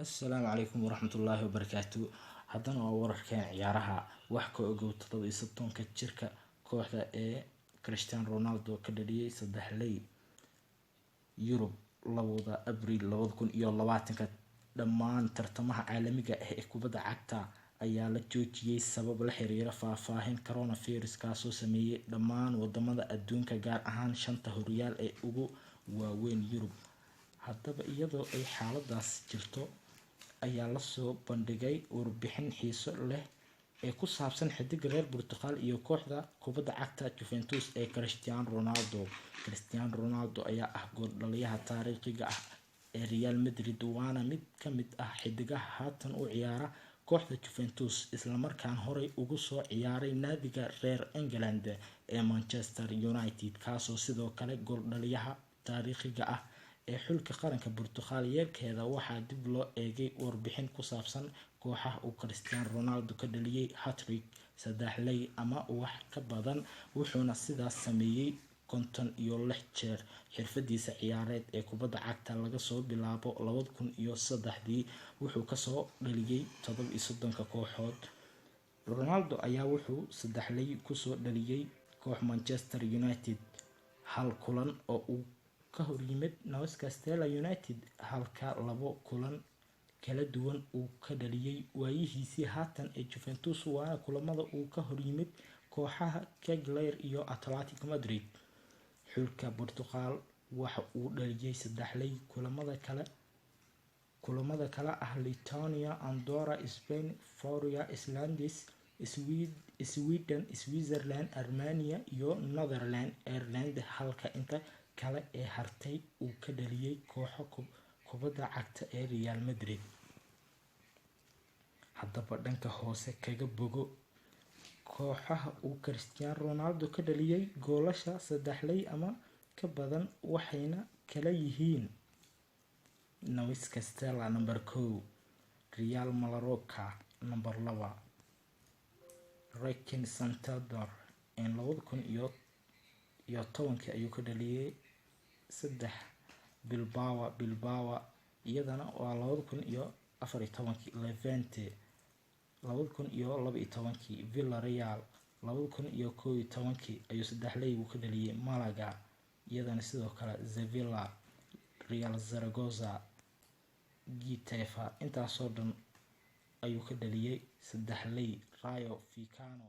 Assalaamu calaykum waraxmatullaahi wabarakaatuh. Haddana waa wararkeen ciyaaraha wax ka ogow 17-ka jirka kooxda ee Cristiano Ronaldo ka dhaliyay saddexley Yurub 2 Abriil 2020. Dhammaan tartamada caalamiga ah ee kubadda cagta ayaa la joojiyay sabab la xiriira faafaahin coronavirus kaasoo saameeyay dhammaan wadamada adduunka gaar ahaan 5 horyaal ee ugu waaweyn Yurub. Haddaba iyadoo ay xaaladaas jirto ayaa la soo bandhigay warbixin xiiso leh ee ku saabsan xiddiga reer Portugal iyo kooxda kubadda cagta Juventus ee Cristiano Ronaldo. Cristiano Ronaldo ayaa ah gool dhaliyaha taariikhiga ah ee Real Madrid waana mid ka mid ah xiddigaha haatan u ciyaara kooxda Juventus isla markaana horey ugu soo ciyaaray naadiga reer England ee Manchester United kaasoo sidoo kale gool dhaliyaha taariikhiga ah ee xulka qaranka Portugal. Yeelkeeda waxaa dib loo eegay warbixin ku saabsan kooxaha uu Cristiano Ronaldo ka dhaliyay hat-trick saddexley ama wax ka badan wuxuuna sidaas sameeyay 56 jeer xirfadiisa ciyaareed ee kubadda cagta laga soo bilaabo 2003 wuxuu kasoo dhaliyay 37 kooxood. Ronaldo ayaa wuxuu saddexley kusoo dhaliyay koox Manchester United hal kulan oo uu ka horyimid Newcastle United halka 2 kulan kala duwan uu ka dhaliyay waayihiisii haatan ee Juventus waana kulamada uu ka horyimid kooxaha Cagliari iyo Atletico Madrid. Xulka Portugal waxa uu dhaliyay saddexley kulamada kala ah Lithuania, Andorra, Spain, Faroe Islands, Sweden, Switzerland, Armenia iyo Northern Ireland halka inta kale ee hartay uu ka dhaliyay kooxo kubadda cagta ee Real Madrid. Haddaba dhanka hoose kaga bogo kooxaha uu Cristiano Ronaldo ka dhaliyay goolasha saddexley ama ka badan waxayna kala yihiin Newcastle number 1, Real Mallorca number 2, Racing Santander 2010 ayuu ka dhaliyay 3, Bilbao iyadana waa 2014, Levante 2012, Villarreal 2011 ayuu saddexley ka dhaliyay, Malaga iyadana sidoo kale, Sevilla, Real Zaragoza, Getafe intaasoo dhan ayuu ka dhaliyay saddexley, Rayo Vallecano